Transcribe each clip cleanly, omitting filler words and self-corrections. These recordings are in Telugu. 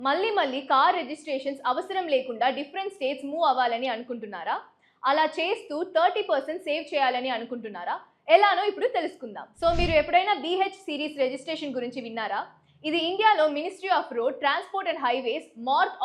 మళ్ళీ మళ్ళీ కార్ రిజిస్ట్రేషన్స్ అవసరం లేకుండా డిఫరెంట్ స్టేట్స్ మూవ్ అవ్వాలని అనుకుంటున్నారా? అలా చేస్తూ 30% సేవ్ చేయాలని అనుకుంటున్నారా? ఎలానో ఇప్పుడు తెలుసుకుందాం. సో మీరు ఎప్పుడైనా BH సిరీస్ రిజిస్ట్రేషన్ గురించి విన్నారా? ఇది ఇండియాలో ministry of road transport and highways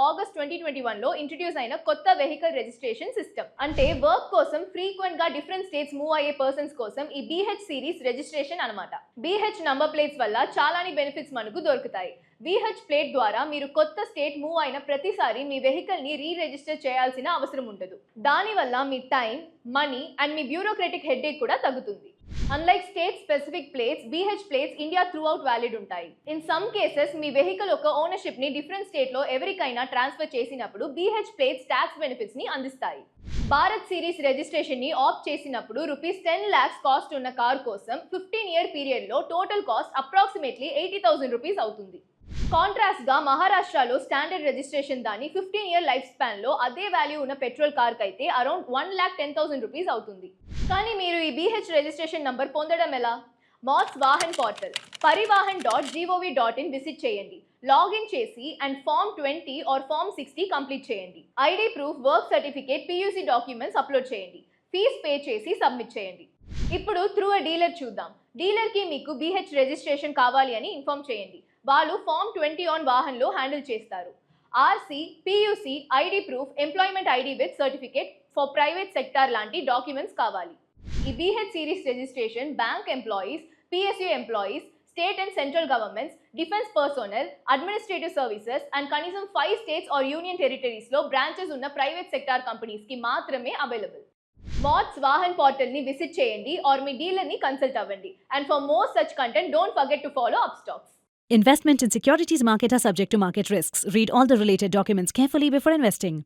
August 2021 లో ఇంట్రడ్యూస్ అయిన కొత్త వెహికల్ రిజిస్ట్రేషన్ సిస్టమ్. అంటే వర్క్ కోసం ఫ్రీక్వెంట్ గా డిఫరెంట్ స్టేట్స్ మూవ్ అయ్యే పర్సన్స్ కోసం ఈ BH సిరీస్ రిజిస్ట్రేషన్ అన్నమాట. BH నంబర్ ప్లేట్స్ వల్ల చాలాని బెనిఫిట్స్ మనకు దొరుకుతాయి. BH ప్లేట్ ద్వారా మీరు కొత్త స్టేట్ మూవ్ అయిన ప్రతిసారి మీ వెహికల్ ని రిజిస్టర్ చేయాల్సిన అవసరం ఉండదు. దానివల్ల మీ టైం, మనీ అండ్ మీ బ్యూరోక్రటిక్ హెడ్ఏక్ కూడా తగ్గుతుంది. Unlike state specific plates, BH plates India throughout valid ఉంటాయి. In some cases me vehicle యొక్క ఓనర్షిప్ ని డిఫరెంట్ స్టేట్ లో ఎవరికైనా ట్రాన్స్ఫర్ చేసినప్పుడు BH plates ట్యాక్స్ బెనిఫిట్స్ ని అందిస్తాయి. భారత్ సిరీస్ రిజిస్ట్రేషన్ ని ఆప్ట్ చేసినప్పుడు ₹10 lakhs కాస్ట్ ఉన్న కార్ కోసం 15-year పీరియడ్ లో టోటల్ కాస్ట్ అప్రాక్సిమేట్లీ ₹80,000 అవుతుంది. కాంట్రాస్ట్ గా మహారాష్ట్రలో స్టాండర్డ్ రిజిస్ట్రేషన్ దాని 15-year లైఫ్ స్పాన్ లో అదే వాల్యూ ఉన్న పెట్రోల్ కార్ కైతే అరౌండ్ ₹1,10,000 అవుతుంది. కానీ మీరు ఈ BH రిజిస్ట్రేషన్ నంబర్ పొందడం ఎలా? మాట్స్ వాహన్ పోర్టల్ parivahan.gov.in విజిట్ చేయండి. లాగిన్ చేసి and form 20 or form 60 complete చేయండి. ID proof, work certificate, PUC documents upload చేయండి. ఫీజ్ పే చేసి సబ్మిట్ చేయండి. ఇప్పుడు త్రూ అ డీలర్ చూద్దాం. డీలర్ కి మీకు BH రిజిస్ట్రేషన్ కావాలి అని ఇన్ఫార్మ్ చేయండి. వాళ్ళు ఫార్మ్ 20 ఆన్ వాహన్ లో హ్యాండిల్ చేస్తారు. RC, PUC, ID proof, employment ID with certificate for private sector లాంటి డాక్యుమెంట్స్ కావాలి. ఈ BH series registration bank employees, PSU employees, state and central governments, defence personnel, administrative services and కనీసం 5 స్టేట్స్ ఆర్ యూనియన్ టెరిటరీస్ లో బ్రాంచెస్ ఉన్న ప్రైవేట్ సెక్టార్ కంపెనీస్ కి మాత్రమే అవైలబుల్. మాట్స్ వాహన్ పోర్టల్ ని విజిట్ చేయండి ఆర్ మీ డీలర్ ని కన్సల్ట్ అవ్వండి. And for more such content don't forget to follow Upstox. Investment in securities market are subject to market risks. Read all the related documents carefully before investing.